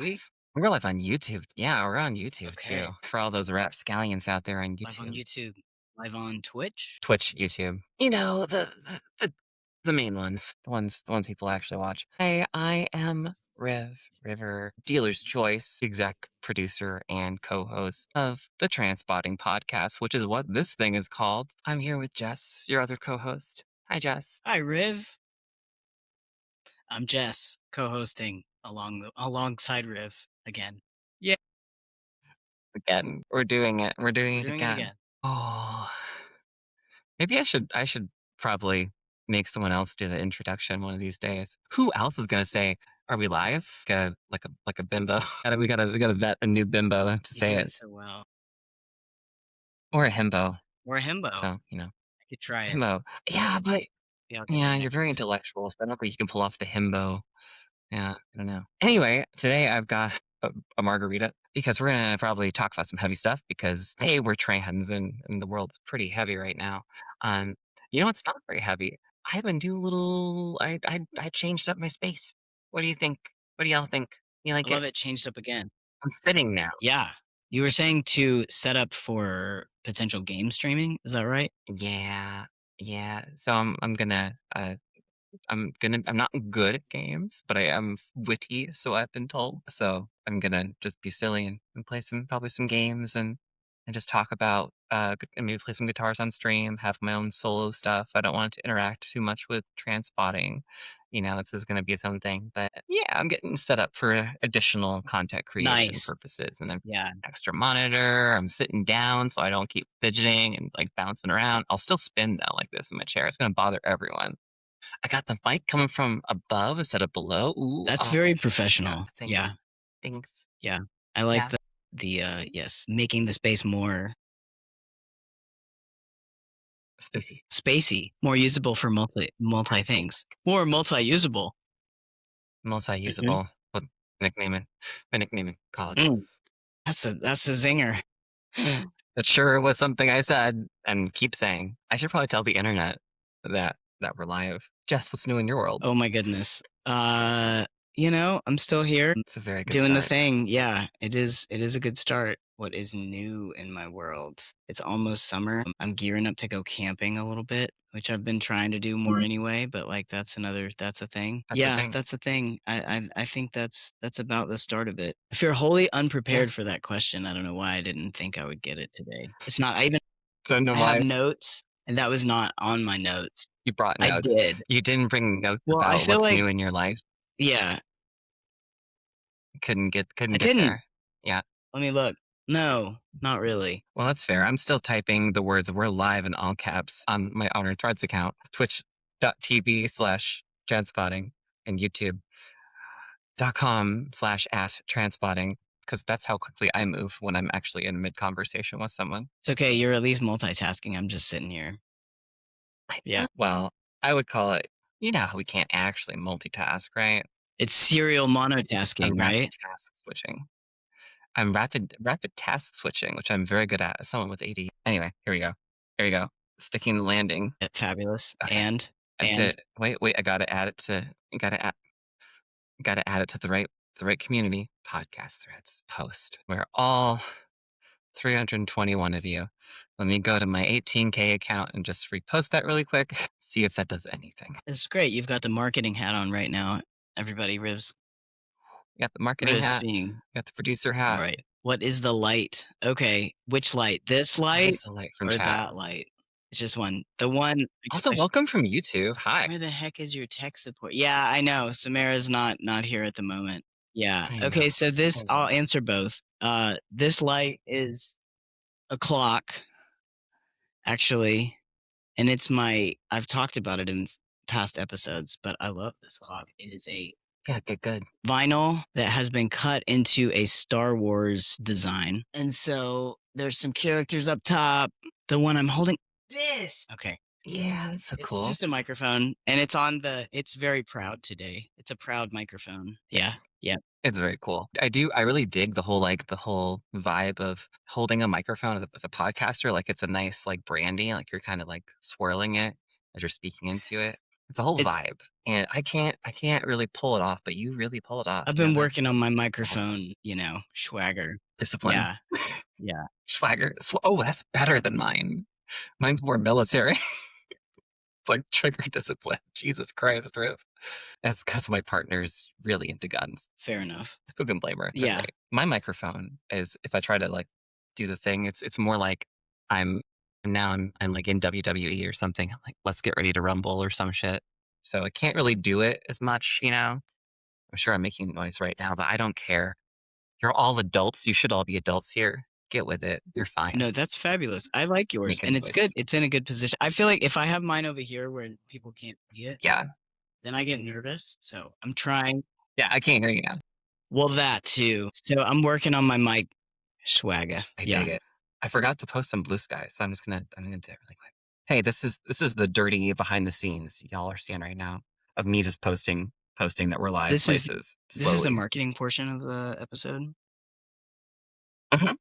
we? We're live on YouTube. Yeah, we're on YouTube too. Okay. For all those rapscallions out there on Live on YouTube. YouTube. Live on Twitch? Twitch, YouTube. You know, the main ones. The ones people actually watch. Hey, I am River, dealer's choice, exec producer, and co-host of the Transpotting podcast, which is what this thing is called. I'm here with Jess, your other co-host. Hi, Jess. Hi, Riv. I'm Jess, co-hosting alongside Riv again. Yeah, Again, we're doing it. We're doing we're it doing it again. again. Oh, maybe I should probably make someone else do the introduction one of these days. Who else is gonna say, "Are we live?" Like a bimbo. We gotta vet a new bimbo to You say do it, it so well. or a himbo. Or a himbo. So I could try it. himbo. Yeah, but Yeah, I'll get yeah, that you're very next. intellectual, so I don't think you can pull off the himbo. Yeah, I don't know. Anyway, today I've got a margarita because we're gonna probably talk about some heavy stuff because hey, we're trans and the world's pretty heavy right now. Um, it's not very heavy. I've been doing a little. I changed up my space. What do you think? What do y'all think? You I like love it? it changed up again. I'm sitting now. Yeah. You were saying to set up for potential game streaming, is that right? Yeah, yeah. So I'm not good at games, but I am witty, so I've been told. So I'm gonna just be silly and play probably some games and just talk about and maybe play some guitars on stream, have my own solo stuff. I don't want it to interact too much with transpotting. This is gonna be its own thing. But yeah, I'm getting set up for additional content creation Nice. purposes and I'm Yeah. extra monitor. I'm sitting down so I don't keep fidgeting and like bouncing around. I'll still spin though like this in my chair. It's gonna bother everyone. I got the mic coming from above instead of below. Ooh, That's oh, very yeah, professional. Yeah. thanks. Thanks. Yeah. I like Yeah, yes, making the space more spacey. spacey, more usable for multi Feels things, more multi-usable. Mhm. multi-usable. What nicknaming? My nickname in college. Mm. That's a zinger. It sure was something I said and keep saying. I should probably tell the internet that we're live. Jess, what's new in your world? Oh my goodness. I'm still here It's a very good doing the start. thing. Yeah, it is a good start. What is new in my world? It's almost summer. I'm gearing up to go camping a little bit, which I've been trying to do more anyway, but like that's a thing. That's the Yeah, thing. that's a thing. I think that's about the start of it. If you're wholly Yeah. unprepared for that question, I don't know why I didn't think I would get it today. It's not I even So no I have why notes and that was not on my notes. you brought I notes. did. You didn't bring notes Well, I about feel what's like new in your life. yeah, Couldn't I get didn't. there. Yeah. Let me look. No, not really. Well, that's fair. I'm still typing the words "we're live" in all caps on my Honor Threads account, twitch.tv/transpotting, and youtube.com/@transpotting, because that's how quickly I move when I'm actually in mid conversation with someone. It's okay, you're at least multitasking, I'm just sitting here. Yeah. Well, I would call it, how we can't actually multitask, right? It's serial I'm monotasking, rapid right? task switching. I'm rapid task switching, which I'm very good at as someone with AD. Anyway, here we go. Here we go. Sticking the landing. Fabulous. Okay. And Wait, I gotta add it to the right community. Podcast threads post. We're all 321 of you. Let me go to my 18K account and just repost that really quick. See if that does anything. it's great, you've got the marketing hat on right now. Everybody, Got the marketing Riv's hat. being Got the producer hat. right. What is the light? Okay, which light? This What light is the light from or chat? that light? It's just one. The one I guess Also, I sh welcome from YouTube. Hi. where the heck is your tech support? Yeah, I know, Samara's not here at the moment. Yeah, I okay, know. so this I I'll know. answer both. This light is a clock, actually, and I've talked about it in past episodes, but I love this clock. It is a Yeah, good. vinyl that has been cut into a Star Wars design. And so there's some characters up top. The one I'm holding this. Okay. Yeah, that's so It's cool. just a microphone and it's very proud today. It's a proud microphone. Yeah. Yes. Yeah. It's very cool. I really dig the whole vibe of holding a microphone as a podcaster. Like it's a nice like branding, like you're kind of like swirling it as you're speaking into it. It's a whole It's vibe, and I can't really pull it off, but you really pull it off. I've You been have a working on my whole microphone, swagger. discipline, Yeah, yeah, swagger. Oh, that's better than mine. Mine's more military, like trigger discipline. Jesus Christ, Rip. That's because my partner's really into guns. fair enough. Who can blame her? They're Yeah. great. My microphone is if I try to like do the thing, it's more like I'm I'm like in WWE or something. I'm like, let's get ready to rumble or some shit. So I can't really do it as much. I'm sure I'm making noise right now, but I don't care. You're all adults. You should all be adults here. Get with it. You're fine. No, that's fabulous. I like yours, Making and it's good. noise. It's in a good position. I feel like if I have mine over here where people can't see it, Yeah. then I get nervous. So I'm trying. Yeah, I can't hear you now. Well, that too. So I'm working on my mic swagger. I Yeah. dig it. I forgot to post some blue skies, so I'm gonna do it really quick. Hey, this is the dirty behind the scenes y'all are seeing right now of me just posting that we're live This is places this is the slowly. marketing portion of the episode. Mhm.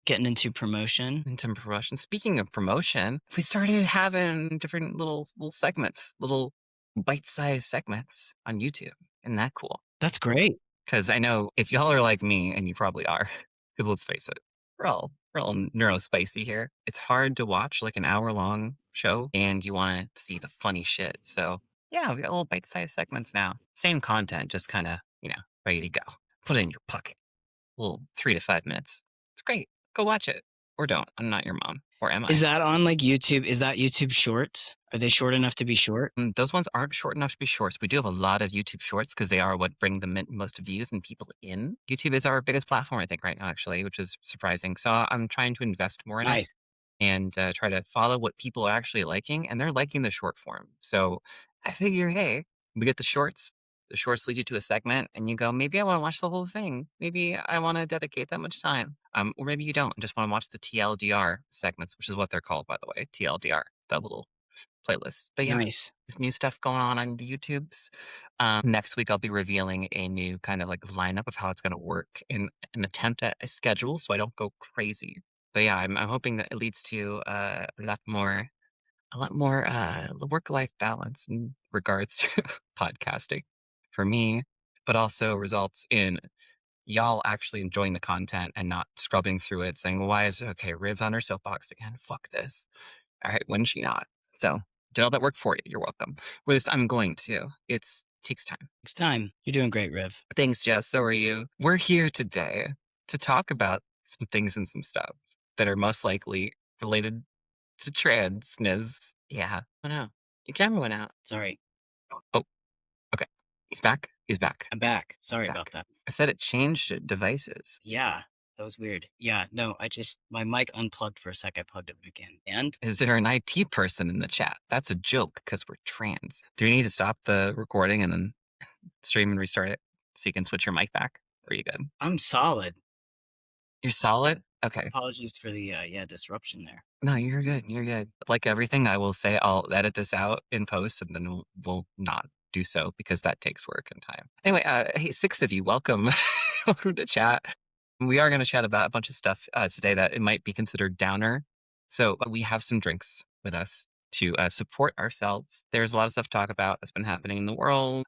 Getting into promotion. And some promotion. Speaking of promotion, we started having different little segments, little bite-sized segments on YouTube. Isn't that cool? That's great. Because I know if y'all are like me, and you probably are, because let's face it, we're all neurospicy here. It's hard to watch like an hour-long show, and you want to see the funny shit. So yeah, we got little bite-sized segments now. Same content, just kind of ready to go. Put it in your pocket. Little 3 to 5 minutes. It's great. Go watch it, or don't. I'm not your mom, or am Is I? that on like YouTube? Is that YouTube Shorts? Are they short enough to be short? Those ones aren't short enough to be shorts. We do have a lot of YouTube Shorts because they are what bring the most views and people in. YouTube is our biggest platform, I think, right now, actually, which is surprising. So I'm trying to invest more in it Nice. and try to follow what people are actually liking, and they're liking the short form. So I figure, hey, we get the shorts. The shorts lead you to a segment, and you go, maybe I want to watch the whole thing. Maybe I want to dedicate that much time. Or maybe you don't. Just want to watch the TLDR segments, which is what they're called, by the way, TLDR, that little playlist. But yeah, Nice. there's new stuff going on the YouTubes. Next week, I'll be revealing a new kind of like lineup of how it's going to work in an attempt at a schedule, so I don't go crazy. But yeah, I'm hoping that it leads to a lot more work-life balance in regards to podcasting for me, but also results in y'all actually enjoying the content and not scrubbing through it, saying, "Why is okay? Ribs on her soapbox again? Fuck this." All right, when she not? So did all that work for you. You're welcome. Well, this I'm going to. It's takes time. It's time. You're doing great, Riv. Thanks, Jess. So are you. We're here today to talk about some things and some stuff that are most likely related to transness. Yeah. Oh no. Your camera went out. Sorry. Oh, okay. He's back. He's back. I'm back. Sorry about Back. that. I said it changed devices. Yeah. That was weird. Yeah. No, my mic unplugged for a sec. I plugged it back in. And Is there an IT person in the chat? That's a joke because we're trans. Do we need to stop the recording and then stream and restart it so you can switch your mic back? Or are you good? I'm solid. You're solid? Okay. Apologies for the disruption there. No, you're good. You're good. Like everything, I will say I'll edit this out in post and then we'll not do so because that takes work and time. Anyway, hey, 6 of you, welcome. Welcome to chat. We are going to chat about a bunch of stuff today that it might be considered downer. So we have some drinks with us to support ourselves. There's a lot of stuff to talk about that's been happening in the world.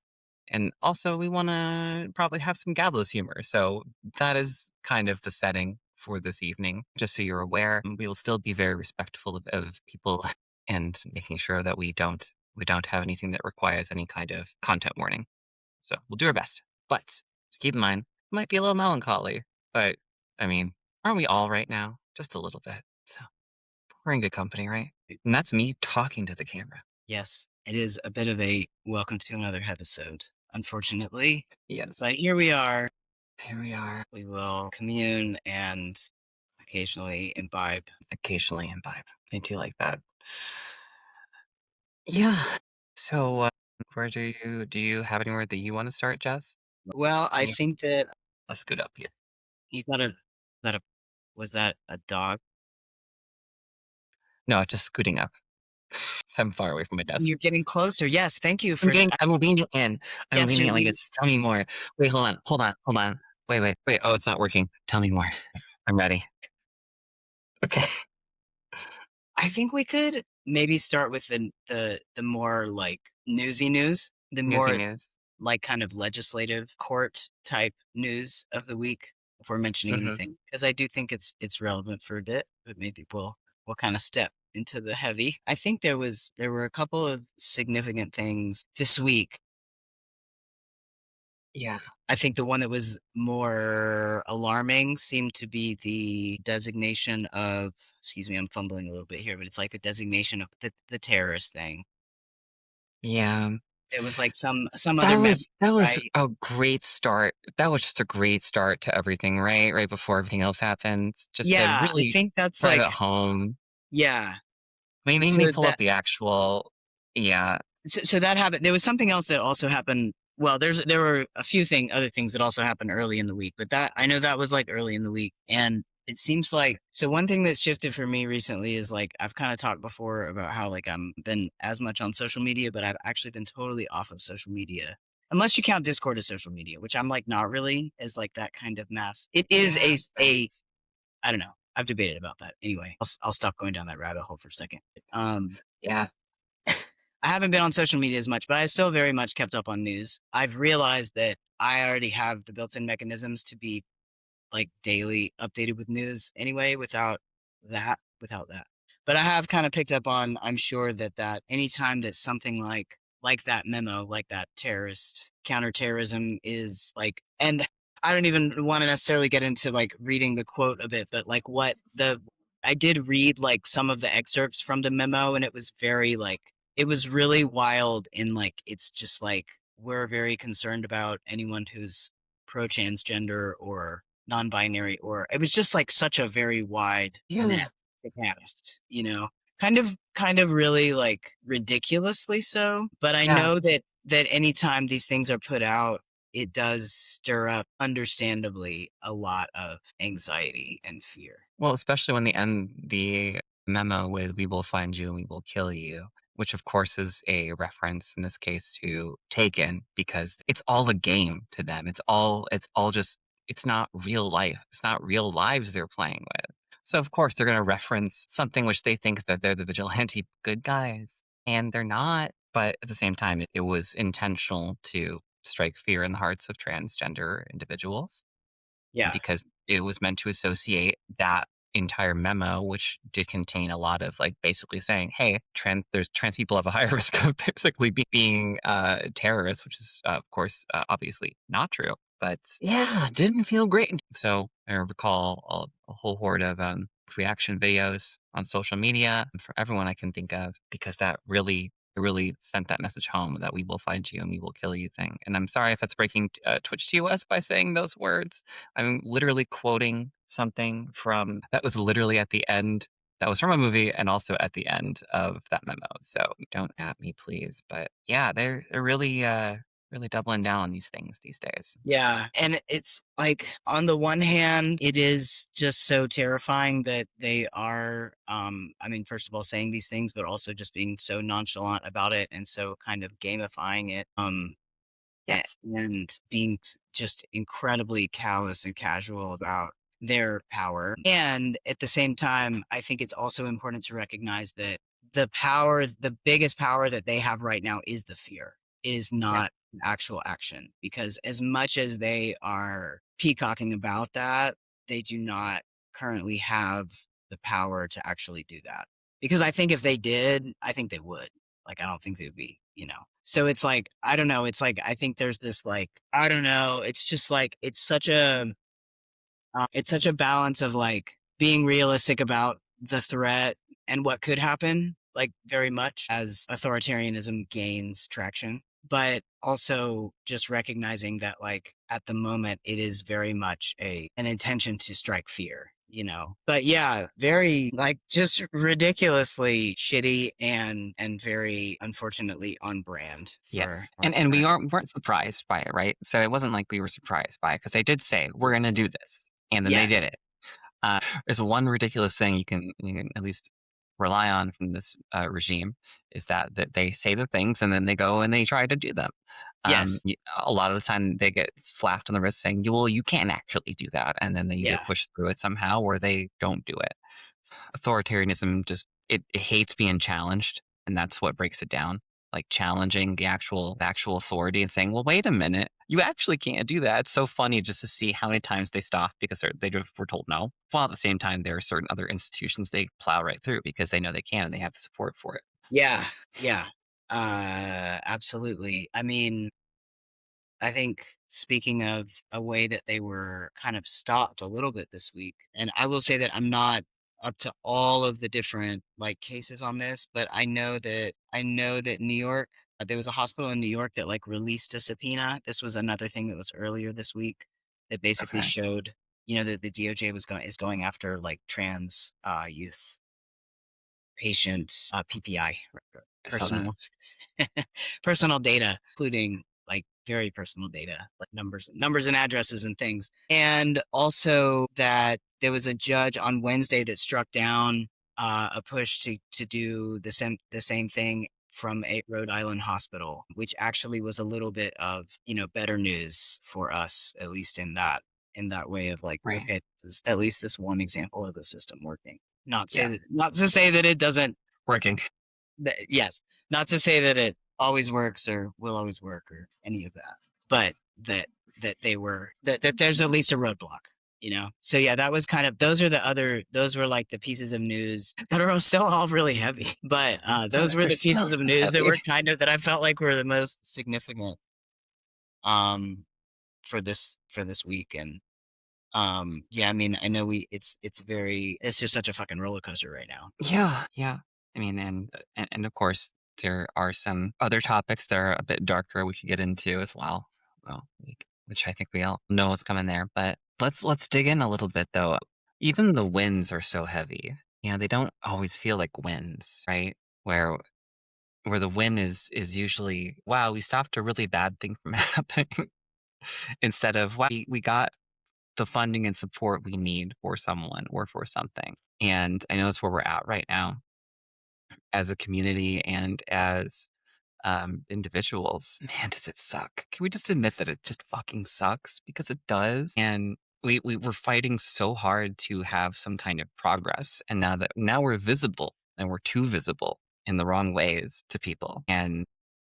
And also, we want to probably have some gallows humor. So that is kind of the setting for this evening. Just so you're aware, we will still be very respectful of people and making sure that we don't have anything that requires any kind of content warning. So we'll do our best. But just keep in mind, it might be a little melancholy. But I mean, aren't we all right now? Just a little bit. So we're in good company, right? And that's me talking to the camera. Yes, it is a bit of a welcome to another episode, unfortunately. Yes. But here we are. Here we are. We will commune and occasionally imbibe. Occasionally imbibe. I do like that. Yeah. So, where do you have anywhere that you want to start, Jess? Well, I Yeah. think that Let's scoot up here. you got a that a was that a dog? No, just scooting up. I'm far away from my desk. You're getting closer. Yes, thank you I'm for. getting. I'm leaning in. I'm Yes, leaning you're in like leading. this. Tell me more. Wait, hold on. Hold on. Hold on. Wait. Oh, it's not working. Tell me more. I'm ready. Okay. I think we could maybe start with the more, like, newsy news, the Newsy more, news. like, kind of legislative court type news of the week if we're mentioning Mhm. anything, because I do think it's relevant for a bit, but maybe we'll kinda step into the heavy. I think there were a couple of significant things this week. Yeah. I think the one that was more alarming seemed to be the designation of, excuse me, I'm fumbling a little bit here, but it's like the designation of the terrorist thing. Yeah. It was like some other mem That was right? a great start. That was just a great start to everything, right? Right before everything else happened. Just a Yeah, I really think that's drive like it home. yeah. Made me So pull up that the actual yeah. so that happened. There was something else that also happened. Well, there were a few other things that also happened early in the week, but that I know that was like early in the week, and it seems like so one thing that's shifted for me recently is like I've kind of talked before about how like I'm been as much on social media, but I've actually been totally off of social media. Unless you count Discord as social media, which I'm like not really as like that kind of mass. It is Yeah. a I don't know. I've debated about that. Anyway, I'll stop going down that rabbit hole for a second. Um, Yeah. I haven't been on social media as much, but I still very much kept up on news. I've realized that I already have the built-in mechanisms to be like daily updated with news anyway without that. But I have kind of picked up on I'm sure that anytime that something like that memo, like that terrorist counterterrorism is like and I don't even want to necessarily get into like reading the quote of it, but like what the I did read like some of the excerpts from the memo and it was very like it was really wild in like it's just like we're very concerned about anyone who's pro transgender or non-binary or it was just like such a very wide net Yeah. to cast, you know? Kind of really like ridiculously so, but I Yeah. know that anytime these things are put out, it does stir up understandably a lot of anxiety and fear. Well, especially when they end the memo with "We will find you and we will kill you," which of course is a reference in this case to Taken because it's all a game to them. It's all just it's not real life. It's not real lives they're playing with. So of course they're gonna reference something which they think that they're the vigilante good guys, and they're not. But at the same time, it was intentional to strike fear in the hearts of transgender individuals Yeah. because it was meant to associate that entire memo, which did contain a lot of like basically saying, "Hey, trans people have a higher risk of basically being terrorists," which is of course obviously not true. But yeah, didn't feel great. So I recall a whole horde of reaction videos on social media for everyone I can think of because that really it really sent that message home that we will find you and we will kill you thing. And I'm sorry if that's breaking Twitch TOS by saying those words. I'm literally quoting something from that was literally at the end. That was from a movie and also at the end of that memo. So don't at me, please. But yeah, they're really really doubling down on these things these days. Yeah, and it's like on the one hand, it is just so terrifying that they are I mean, first of all saying these things, but also just being so nonchalant about it and so kind of gamifying it. Yes. And being just incredibly callous and casual about their power. And at the same time, I think it's also important to recognize that the biggest power that they have right now is the fear. It is Yeah. not actual action because as much as they are peacocking about that, they do not currently have the power to actually do that. Because I think if they did, I think they would. Like, I don't think they would be, you know? So it's like, I don't know. It's like, I think there's this like, I don't know. It's just like, it's such a balance of like being realistic about the threat and what could happen, like very much as authoritarianism gains traction, but also just recognizing that like at the moment it is very much an intention to strike fear, you know. But yeah, very like just ridiculously shitty and very unfortunately on brand for Yes. our And current. we weren't surprised by it, right? So it wasn't like we were surprised by it because they did say we're going to Yes. do this, and then they did Yes. it. There's one ridiculous thing you can at least rely on from this regime is that they say the things and then they go and they try to do them. Yes. A lot of the time they get slapped on the wrist saying, "Well, you can't actually do that," and then they either Yeah. push through it somehow or they don't do it. Authoritarianism just it hates being challenged, and that's what breaks it down. Like challenging the actual authority and saying, "Well, wait a minute, you actually can't do that." It's so funny just to see how many times they stop because they just were told no. While at the same time, there are certain other institutions they plow right through because they know they can and they have the support for it. Yeah, yeah, absolutely. I mean, I think speaking of a way that they were kind of stopped a little bit this week, and I will say that I'm not up to all of the different like cases on this, but I know that New York, there was a hospital in New York that like released a subpoena. This was another thing that was earlier this week that basically Okay, showed, that the DOJ is going after like trans youth patients PPI I saw that. personal personal data, including like very personal data, like numbers and addresses and things. And also that there was a judge on Wednesday that struck down a push to do the same thing from a Rhode Island hospital, which actually was a little bit of better news for us, at least in that way of like, Right. okay, this is at least this one example of the system working. Yeah. Not to say that it doesn't. Working. Yes, not to say that it always works or will always work or any of that, but that there's at least a roadblock. So yeah, that was kind of those were like the pieces of news that are still all really heavy, but So those were they're the still pieces of so news that heavy. were kind of that I felt like were the most significant um for this week. And yeah, I mean, I know it's just such a fucking roller coaster right now. Yeah, yeah. I mean, and of course, there are some other topics that are a bit darker we could get into as well. Well, which I think we all know what's coming there. But let's dig in a little bit though. Even the wins are so heavy. They don't always feel like wins, right? Where where the win is usually, wow, we stopped a really bad thing from happening instead of, wow, we got the funding and support we need for someone or for something. And I know that's where we're at right now as a community and as individuals. Man, does it suck? Can we just admit that it just fucking sucks? Because it does. And we were fighting so hard to have some kind of progress. And now we're visible and we're too visible in the wrong ways to people. And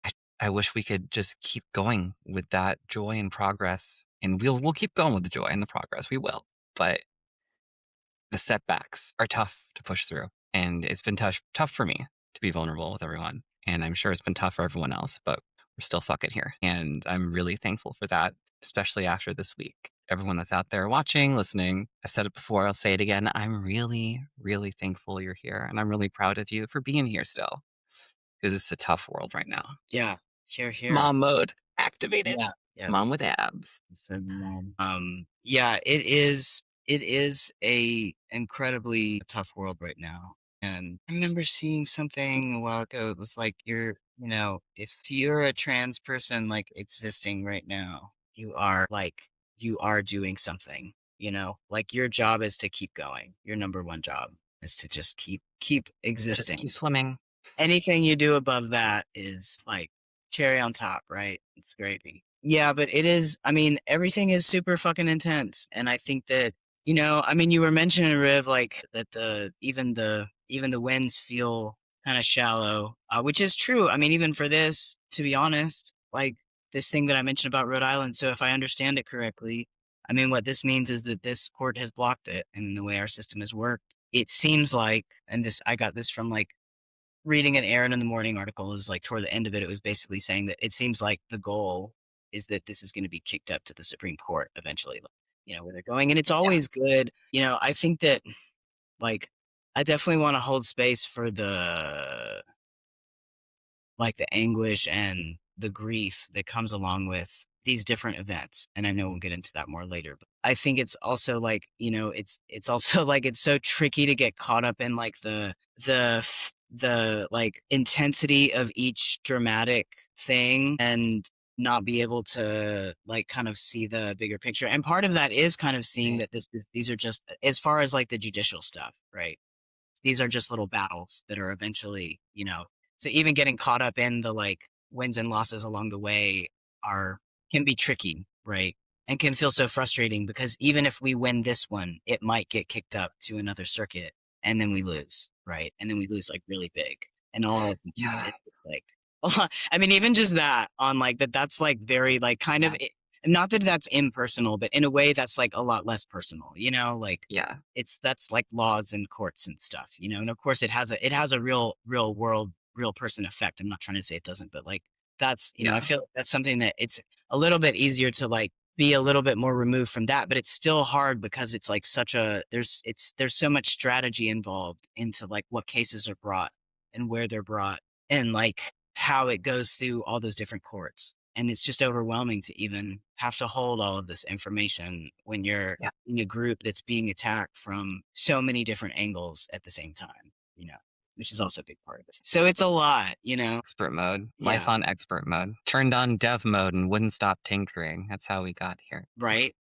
I, I wish we could just keep going with that joy and progress. And we'll keep going with the joy and the progress. We will. But the setbacks are tough to push through. And it's been tough for me to be vulnerable with everyone. And I'm sure it's been tough for everyone else, but we're still fucking here. And I'm really thankful for that, especially after this week. Everyone that's out there watching, listening, I've said it before, I'll say it again. I'm really, really thankful you're here. And I'm really proud of you for being here still, because it's a tough world right now. Yeah, here. Mom mode activated. Yeah, yeah. Mom with abs. So, yeah, it is a incredibly tough world right now. And I remember seeing something a while ago. It was like if you're a trans person like existing right now, you are doing something. Like your job is to keep going. Your number one job is to just keep Just keep existing. swimming. Anything you do above that is like cherry on top, right? It's gravy. Yeah, but I mean, everything is super fucking intense. And I think that, I mean, you were mentioning, Riv, like that even the winds feel kind of shallow, which is true. I mean, even for this, to be honest, like this thing that I mentioned about Rhode Island. So if I understand it correctly, I mean, what this means is that this court has blocked it. And the way our system has worked, it seems like, and I got this from like reading an Aaron in the Morning article, is like toward the end of it, it was basically saying that it seems like the goal is that this is going to be kicked up to the Supreme Court eventually, like, where they're going. And it's Yeah. always good. I think that like I definitely want to hold space for the anguish and the grief that comes along with these different events. And I know we'll get into that more later, but I think it's also like, it's also like it's so tricky to get caught up in like the like intensity of each dramatic thing and not be able to like kind of see the bigger picture. And part of that is kind of seeing Right. that these are just, as far as like the judicial stuff, right? These are just little battles that are eventually, so even getting caught up in the like wins and losses along the way are can be tricky, right? And can feel so frustrating because even if we win this one, it might get kicked up to another circuit and then we lose, right? And then we lose like really big, and all of Yeah. it's just, like a lot. I mean, even just that on like that, that's like very like kind of Yeah. not that that's impersonal, but in a way that's like a lot less personal, you know, like Yeah. it's that's like laws and courts and stuff, you know, and of course it has a real world, real person effect. I'm not trying to say it doesn't, but like that's, you know, I Yeah. feel that's something that it's a little bit easier to like be a little bit more removed from that, but it's still hard because it's like such a there's so much strategy involved into like what cases are brought and where they're brought and like how it goes through all those different courts. And it's just overwhelming to even have to hold all of this information when you're Yeah. in a group that's being attacked from so many different angles at the same time, you know, which is also a big part of this. So it's a lot, you know. Expert mode. Life Yeah. on expert mode. Turned on dev mode and wouldn't stop tinkering. That's how we got here. Right.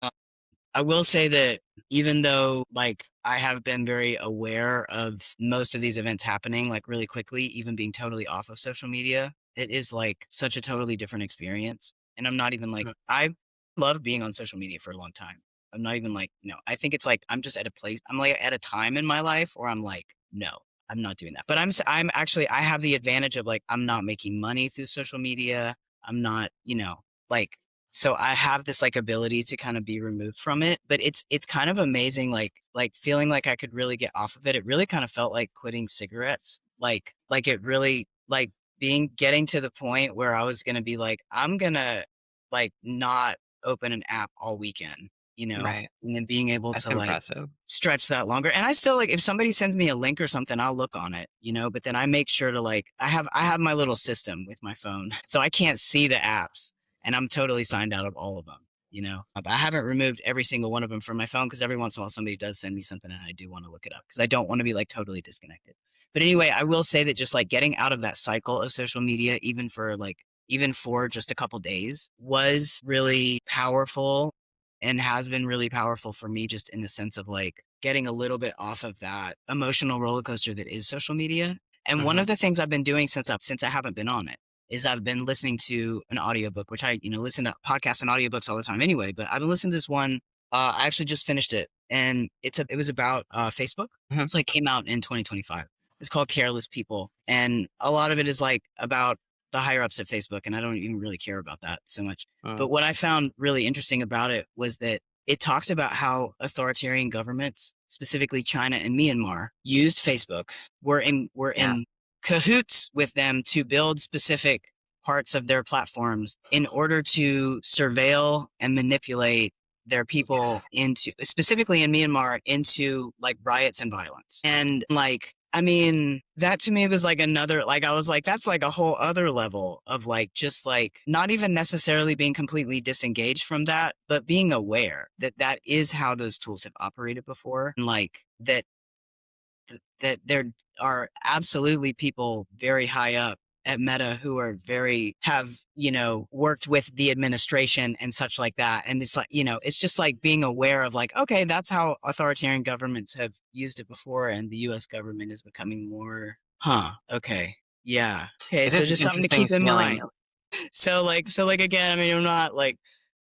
I will say that even though like I have been very aware of most of these events happening like really quickly, even being totally off of social media, it is like such a totally different experience. And I'm not even like Mhm. I love being on social media for a long time. I'm not even like, no, I think it's like I'm just at a place I'm like at a time in my life where I'm like, no, I'm not doing that. But I'm actually I have the advantage of like I'm not making money through social media. I'm not, you know, like so I have this like ability to kind of be removed from it, but it's kind of amazing like feeling like I could really get off of it. It really kind of felt like quitting cigarettes. Like it really like being getting to the point where I was going to be like I'm going to like not open an app all weekend, you know, Right. and then being able That's to like impressive. stretch that longer. And I still like if somebody sends me a link or something, I'll look on it, you know, but then I make sure to like I have my little system with my phone. So I can't see the apps and I'm totally signed out of all of them. You know, I haven't removed every single one of them from my phone because every once in a while somebody does send me something and I do want to look it up because I don't want to be like totally disconnected. But anyway, I will say that just like getting out of that cycle of social media, even for just a couple days, was really powerful and has been really powerful for me just in the sense of like getting a little bit off of that emotional roller coaster that is social media. And one Hmm. of the things I've been doing since I haven't been on it is I've been listening to an audiobook, which I, you know, listen to podcasts and audiobooks all the time anyway, but I've been listening to this one. I actually just finished it and it was about Facebook. Hmm. It's like came out in 2025. It's called Careless People. And a lot of it is like about the higher ups at Facebook. And I don't even really care about that so much. But what I found really interesting about it was that it talks about how authoritarian governments, specifically China and Myanmar, used Facebook, were Yeah. in cahoots with them to build specific parts of their platforms in order to surveil and manipulate their Yeah. people into specifically in Myanmar into like riots and violence. And like I mean, that to me was like another like I was like that's like a whole other level of like just like not even necessarily being completely disengaged from that, but being aware that that is how those tools have operated before and like that there are absolutely people very high up at Meta who are very have, you know, worked with the administration and such like that. And it's like, you know, it's just like being aware of like, okay, that's how authoritarian governments have used it before and the US government is becoming more, okay. Yeah. Okay, It so is an just something to interesting keep in feeling. mind. So like again, I mean, I'm not like,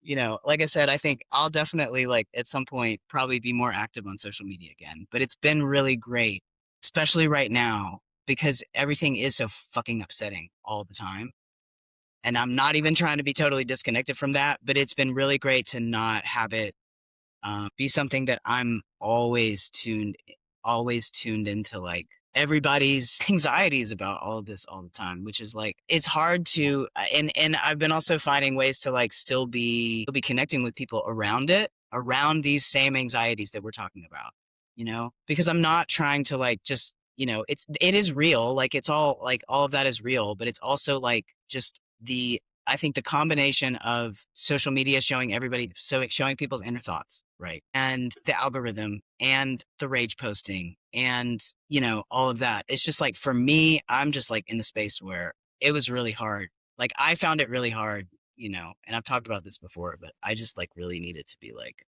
you know, like I said, I think I'll definitely like at some point probably be more active on social media again. But it's been really great, especially right now, because everything is so fucking upsetting all the time. And I'm not even trying to be totally disconnected from that, but it's been really great to not have it be something that I'm always tuned into like everybody's anxieties about all of this all the time, which is like it's hard to and I've been also finding ways to like still be connecting with people around it, around these same anxieties that we're talking about, you know, because I'm not trying to like just you know it is real like it's all like all of that is real but it's also like just the I think the combination of social media showing everybody, so showing people's inner thoughts, right? And the algorithm and the rage posting and, you know, all of that. It's just like, for me, I'm just like in the space where it was really hard. Like, I found it really hard, you know, and I've talked about this before, but I just like really needed to be like,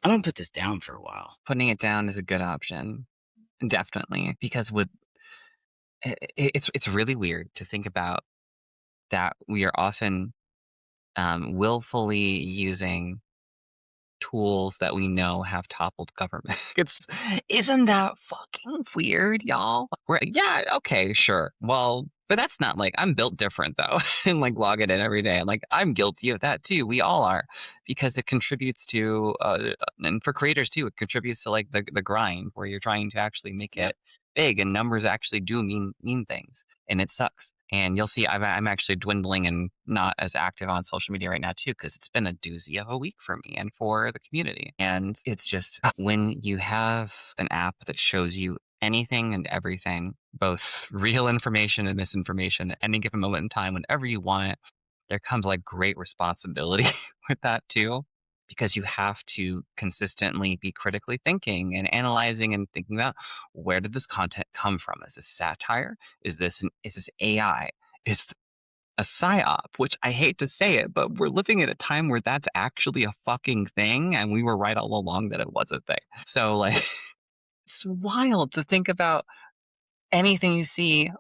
I'm going to put this down for a while. Putting it down is a good option. Definitely. Because with it's really weird to think about that we are often willfully using tools that we know have toppled government. It's isn't that fucking weird, y'all? We're, yeah, okay, sure. Well, but that's not like I'm built different though, and like logging in every day. Like I'm guilty of that too. We all are because it contributes to, and for creators too, it contributes to like the grind where you're trying to actually make Yep. it big, and numbers actually do mean things, and it sucks. And you'll see I'm actually dwindling and not as active on social media right now too, because it's been a doozy of a week for me and for the community. And it's just when you have an app that shows you anything and everything, both real information and misinformation at any given moment in time, whenever you want it, there comes like great responsibility with that too. Because you have to consistently be critically thinking and analyzing and thinking about, where did this content come from? Is this satire? Is this AI? Is a psyop? Which I hate to say it, but we're living in a time where that's actually a fucking thing, and we were right all along that it was a thing. So like, it's wild to think about anything you see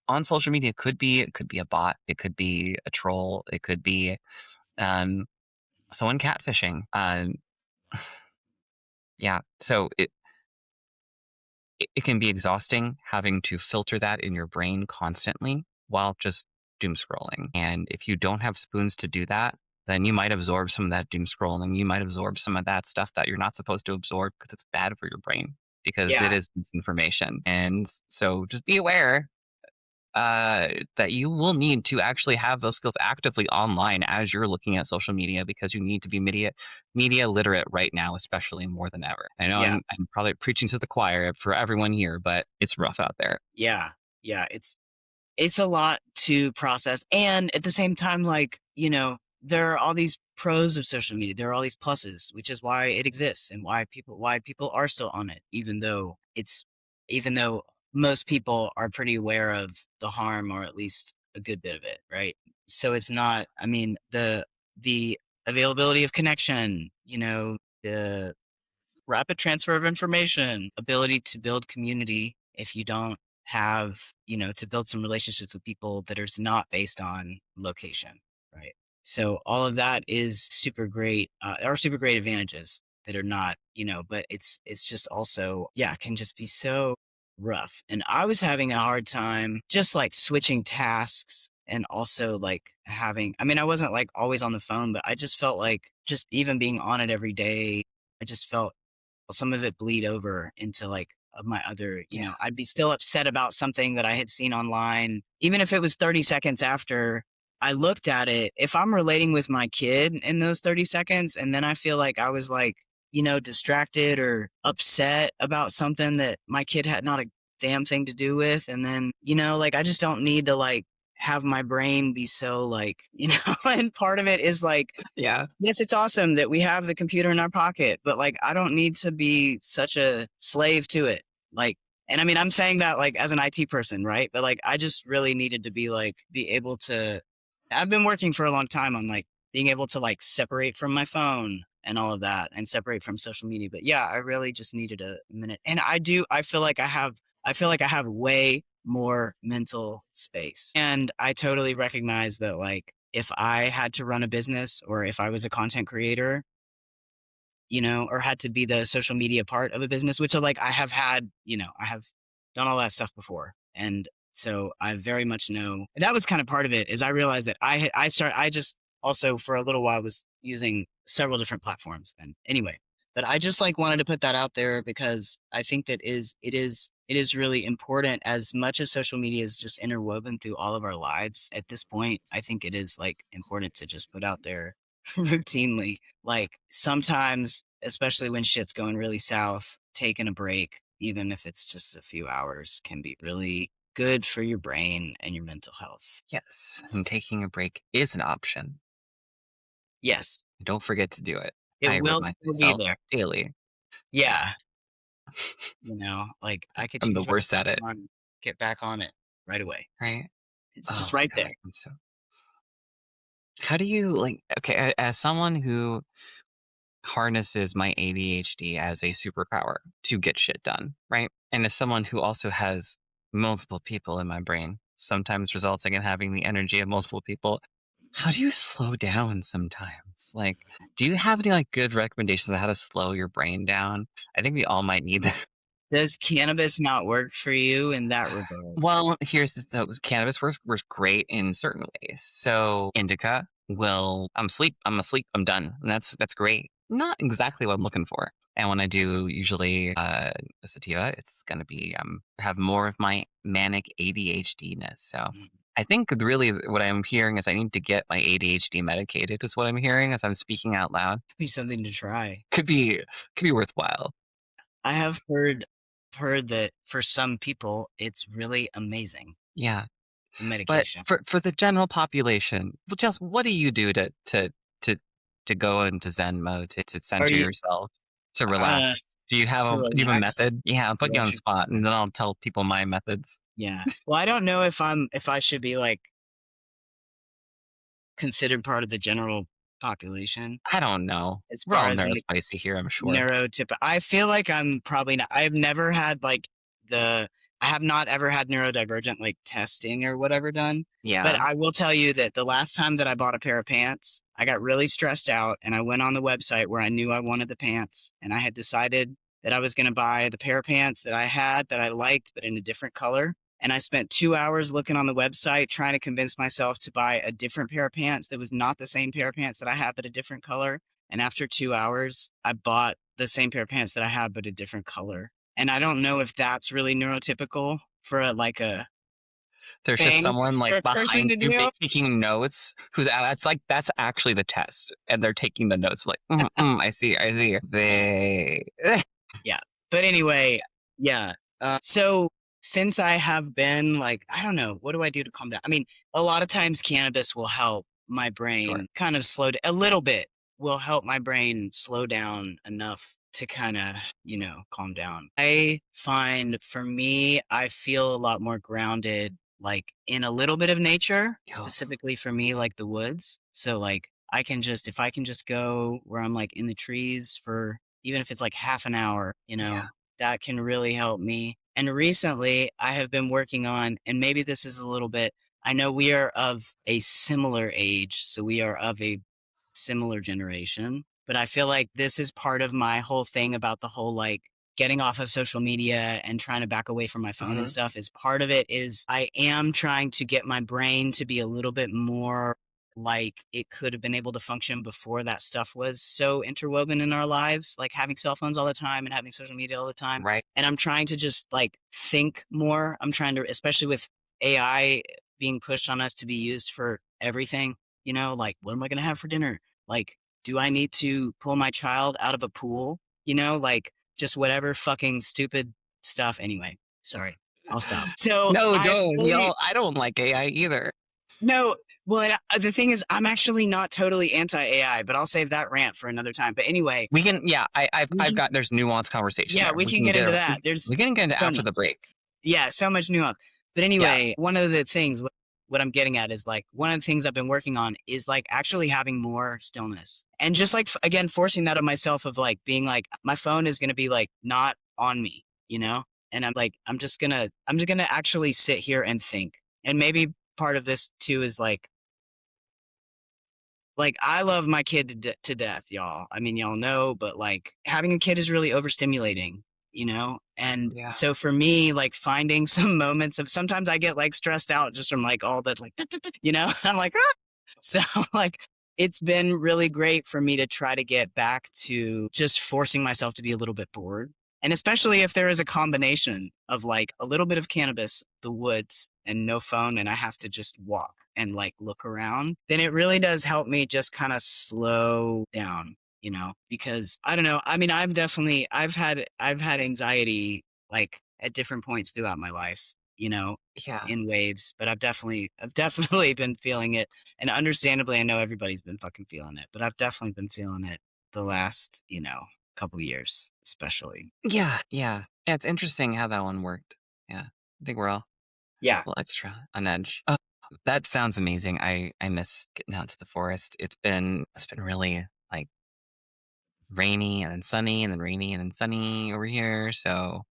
on social media. It could be a bot, it could be a troll, it could be um, someone catfishing. Yeah, so it can be exhausting having to filter that in your brain constantly while just doom scrolling. And if you don't have spoons to do that, then you might absorb some of that doom scrolling. You might absorb some of that stuff that you're not supposed to absorb because it's bad for your brain, because it Yeah. is misinformation. And so just be aware that you will need to actually have those skills actively online as you're looking at social media, because you need to be media literate right now, especially more than ever. I know Yeah. I'm probably preaching to the choir for everyone here, but it's rough out there. Yeah. Yeah. It's a lot to process, and at the same time, like, there are all these pros of social media, there are all these pluses, which is why it exists and why people are still on it, even though most people are pretty aware of the harm, or at least a good bit of it, right? So it's not, I mean, the availability of connection, the rapid transfer of information, ability to build community if you don't have, to build some relationships with people that is not based on location, right? So all of that is super great, are super great advantages that are not, but it's just also, yeah, can just be so rough. And I was having a hard time just like switching tasks, and also like I mean, I wasn't like always on the phone, but I just felt like just even being on it every day, I just felt some of it bleed over into like of my other, Yeah. I'd be still upset about something that I had seen online, even if it was 30 seconds after I looked at it. If I'm relating with my kid in those 30 seconds, and then I feel like I was like, distracted or upset about something that my kid had not a damn thing to do with. And then, like, I just don't need to like have my brain be so like, and part of it is like, Yeah. yes, it's awesome that we have the computer in our pocket, but like I don't need to be such a slave to it. Like, and I mean, I'm saying that like as an IT person, right? But like I just really needed to be able to I've been working for a long time on like being able to like separate from my phone and all of that, and separate from social media. But yeah, I really just needed a minute. And I feel like I have way more mental space. And I totally recognize that like if I had to run a business, or if I was a content creator, or had to be the social media part of a business, which like I have done all that stuff before. And so I very much know, and that was kind of part of it, is I realized that I just also for a little while was using several different platforms. And anyway, but I just like wanted to put that out there because I think that it is really important. As much as social media is just interwoven through all of our lives at this point, I think it is like important to just put out there routinely. Like sometimes, especially when shit's going really south, taking a break, even if it's just a few hours, can be really good for your brain and your mental health. Yes. And taking a break is an option. Yes, Don't forget to do it. it I will remind still be myself there. daily. Yeah. Like I could I'm the choose right worst now at it, to get back on it right away. right? It's Oh just my right god. there. How do you like, okay, as someone who harnesses my ADHD as a superpower to get shit done, right? And as someone who also has multiple people in my brain, sometimes resulting in having the energy of multiple people, How do you slow down sometimes? Like, do you have any, like, good recommendations on how to slow your brain down? I think we all might need that. Does cannabis not work for you in that regard? Well, here's the so cannabis works great in certain ways. So, indica will I'm asleep, I'm done, and that's great. Not exactly what I'm looking for. And when I do usually, a sativa, it's gonna be, have more of my manic ADHD-ness, so Mm, I think really what I'm hearing is I need to get my ADHD medicated is what I'm hearing as I'm speaking out loud. be something to try. Could be could be worthwhile. I have heard that for some people, it's really amazing, Yeah. the But medication. for the general population, well, just what do you do to to go into Zen mode, to Are center you yourself, to relax? uh, Do to you have a relax? method? Yeah, I'll put you on the Yeah, spot, and then I'll tell people my methods. yeah. Well, I don't know if I should be, like, considered part of the general population I don't know. as We're far all as, like, neurospicy here, I'm sure. neurotyp I feel like I'm probably not I've never had, like, the I have not ever had neurodivergent, like, testing or whatever done, but Yeah, I will tell you that the last time that I bought a pair of pants, I got really stressed out, and I went on the website where I knew I wanted the pants, and I had decided that I was gonna buy the pair of pants that I had that I liked, but in a different color, and I spent 2 hours looking on the website trying to convince myself to buy a different pair of pants that was not the same pair of pants that I had, but a different color, and after 2 hours, I bought the same pair of pants that I had, but a different color. And I don't know if that's really neurotypical for a there's just thing someone, for like, a person behind to you do. taking notes who's that's like that's actually the test, and they're taking the notes like, I see, I see. They" Yeah. But anyway, yeah. So since I have been like, I don't know, what do I do to calm down? I mean, a lot of times cannabis will help my Sure. brain kind of a little bit, will help my brain slow down enough to kind of, calm down. I find for me, I feel a lot more grounded, like in a little bit of nature, Yo, specifically for me, like the woods. So, like, if I can just go where I'm like in the trees for even if it's like half an hour, yeah. that can really help me. And recently, I have been working on, and maybe this is a little bit, I know we are of a similar age, so we are of a similar generation, but I feel like this is part of my whole thing about the whole like getting off of social media and trying to back away from my phone and Mhm. stuff is part of it is I am trying to get my brain to be a little bit more like it could have been able to function before that stuff was so interwoven in our lives, like having cell phones all the time and having social media all the time. Right. And I'm trying to just like think more. I'm trying to, especially with AI being pushed on us to be used for everything, like what am I going to have for dinner? Like, do I need to pull my child out of a pool? Like just whatever fucking stupid stuff. Anyway, sorry, I'll stop. So No, I no, fully, y'all, I don't like AI either. no, well, the thing is, I'm actually not totally anti AI, but I'll save that rant for another time. But anyway, We can yeah, we I've can, got there's nuanced conversation yeah, there. we We can can get get into a that. There's we can get into so after much. the break. Yeah, so much nuance. But Yeah, anyway, one of the things what I'm getting at is like one of the things I've been working on is like actually having more stillness and just like again forcing that on myself of like being like my phone is going to be like not on me, and I'm like I'm just gonna actually sit here and think. And maybe part of this too is like I love my kid to death, y'all. I mean, y'all know, but like having a kid is really overstimulating, And yeah. so for me, like finding some moments of sometimes I get like stressed out just from like all that like I'm like ah! So like it's been really great for me to try to get back to just forcing myself to be a little bit bored. And especially if there is a combination of like a little bit of cannabis, the woods, and no phone, and I have to just walk and like look around, then it really does help me just kind of slow down, because I don't know. I mean, I've had anxiety like at different points throughout my life, Yeah. in waves, but I've definitely been feeling it. And understandably, I know everybody's been fucking feeling it, but I've definitely been feeling it the last, couple years, especially. Yeah, yeah. Yeah, it's interesting how that one worked. Yeah. I think we're all Yeah. a little extra on edge. That sounds amazing. I miss getting out to the forest. It's been really, like, rainy and then sunny and then rainy and then sunny over here, so,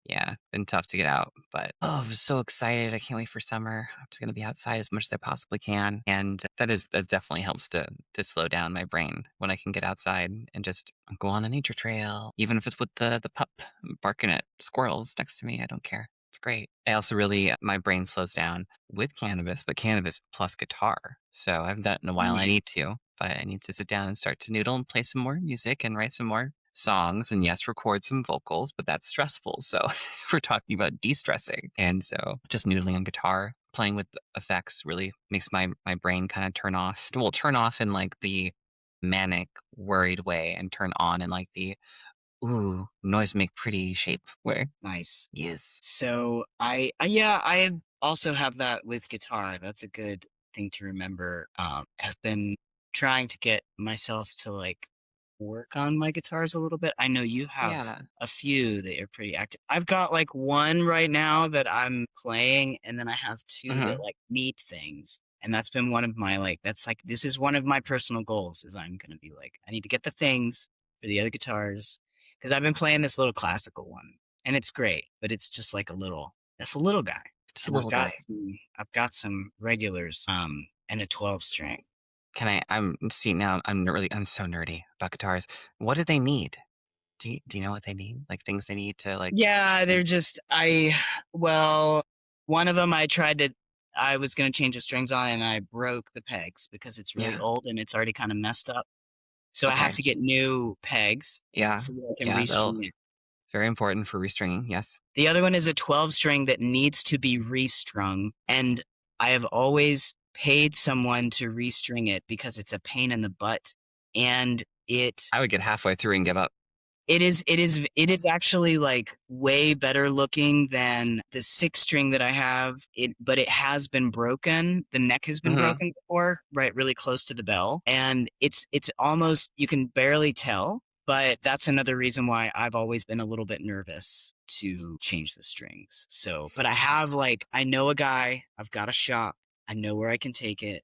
Yeah, been tough to get out, but oh, I'm so excited. I can't wait for summer. I'm just gonna be outside as much as I possibly can. And that definitely helps to slow down my brain when I can get outside and just go on a nature trail. Even if it's with the pup barking at squirrels next to me, I don't care. It's great. I also really my brain slows down with cannabis, but cannabis plus guitar. So I haven't done it in a while. I Nice. need to, but I need to sit down and start to noodle and play some more music and write some more songs and yes, record some vocals, but that's stressful. So we're talking about de-stressing. And so just noodling on guitar, playing with the effects really makes my brain kind of turn off. Well, turn off in like the manic, worried way and turn on in like the ooh, noise make pretty shape way. Nice. Yes. So yeah, I also have that with guitar. That's a good thing to remember. I've been trying to get myself to like work on my guitars a little bit. I know you have Yeah. a few that you're pretty active. I've got like one right now that I'm playing, and then I have two that Hmm. like need things. And that's been one of my like that's like this is one of my personal goals is I'm gonna be like, I need to get the things for the other guitars. Because I've been playing this little classical one and it's great, but it's just like it's a little guy. Just a And little guy. I've got some regulars, and a 12 string. Can I'm see now I'm so nerdy about guitars. What do they need? Do you know what they need? Like things they need to like Yeah, they're just, well, one of them I was going to change the strings on and I broke the pegs because it's really yeah. old and it's already kind of messed up. So I have Okay. to get new pegs Yeah. so that I can Yeah, they'll restring it. very important for restringing, yes. The other one is a 12 string that needs to be restrung. And I have always paid someone to restring it because it's a pain in the butt. And I would get halfway through and give up. it is actually like way better looking than the six string that I have. But it has been broken. The neck has been Mhm. broken before, right, really close to the bell. And it's almost, you can barely tell. But that's another reason why I've always been a little bit nervous to change the strings. So, but I know a guy, I've got a shop, I know where I can take it.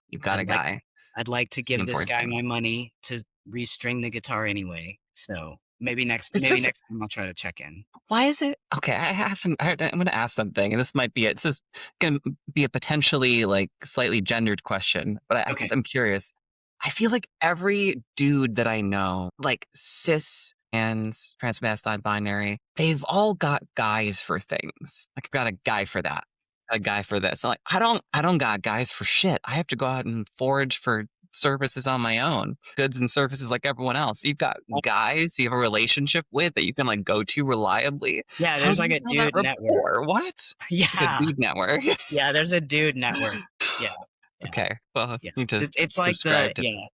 You've But got a guy. I'd like to It's the give this important guy thing. my money to restring the guitar anyway. So Is maybe this next time I'll try to check in. why is it okay, I'm gonna ask something, and this might be it. This is gonna be a potentially, like, slightly gendered question, but I Okay. just I'm curious. I feel like every dude that I know, like, cis and trans, binary, they've all got guys for things. Like, I've got a guy for that, a guy for this. I'm like, I don't got guys for shit. I have to go out and forage for services on my own, goods and services like everyone else. You've got guys you have a relationship with that you can like go to reliably. Yeah, How there's do like you a build that dude network. rapport? What? Like a Yeah. dude network. Yeah, there's a dude network. Yeah. Yeah. Okay. Well, I Yeah. need to It's like subscribe to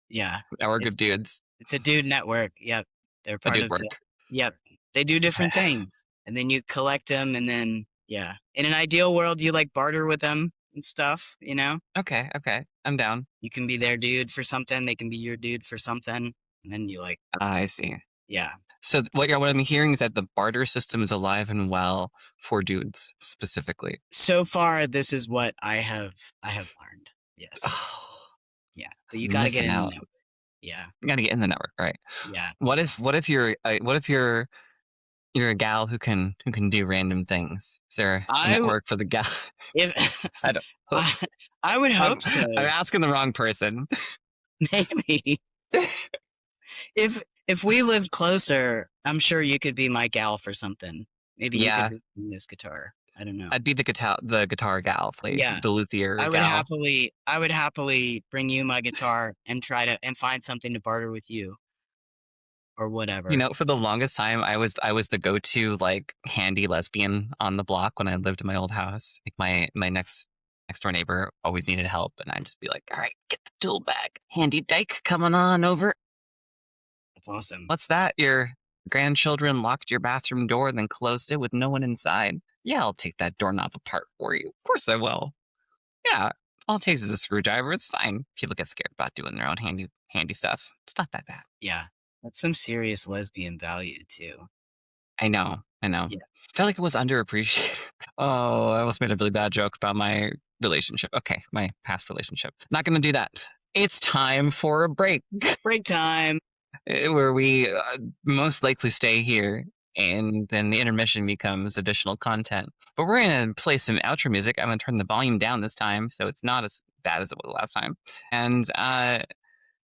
yeah. Network It's of Dudes. it's a dude network. Yep. They're A part dude of the work. Yep. They do different things. And then you collect them and then yeah. In an ideal world you like barter with them and stuff, you know? Okay, okay. I'm down. You can be their dude for something, they can be your dude for something, and then you like I see. yeah. So what I'm hearing is that the barter system is alive and well for dudes specifically. So far, this is what I have learned. Yes. Oh, Yeah. But you I'm gotta get missing in the out. network. Yeah. You gotta get in the network, right? Yeah. What if you're a gal who can do random things? Is there a I w network for the gal? if I don't. I I would I'm hope so, I'm asking the wrong person. maybe. If we lived closer, I'm sure you could be my gal for something. Maybe you could Yeah, bring this guitar. I don't know. I'd be the guitar gal, play Yeah. the luthier gal. I would happily bring you my guitar and try to and find something to barter with you or You whatever. know, for the longest time, I was the go-to like handy lesbian on the block when I lived in my old house. Like my next door neighbor always needed help, and I'd just be like, "All right, get the tool bag, handy dyke, coming on over." That's awesome. What's that? Your grandchildren locked your bathroom door and then closed it with no one inside. Yeah, I'll take that doorknob apart for you. Of course I will. Yeah, all it takes is a screwdriver. It's fine. People get scared about doing their own handy stuff. It's not that bad. Yeah. That's some serious lesbian value too. I know. I know. Yeah. I felt like it was underappreciated. Oh, I almost made a really bad joke about my relationship. Okay, my past relationship. Not going to do that. It's time for a break Break time. where we most likely stay here and then the intermission becomes additional content. But we're gonna play some outro music. I'm gonna turn the volume down this time, so it's not as bad as it was last time. And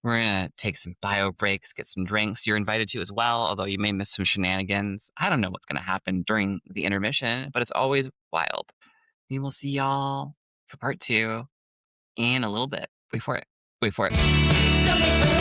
we're gonna take some bio breaks, get some drinks. You're invited to as well, although you may miss some shenanigans. I don't know what's gonna happen during the intermission, but it's always wild. We will see y'all for part two in a little bit. Wait for it. Wait for it.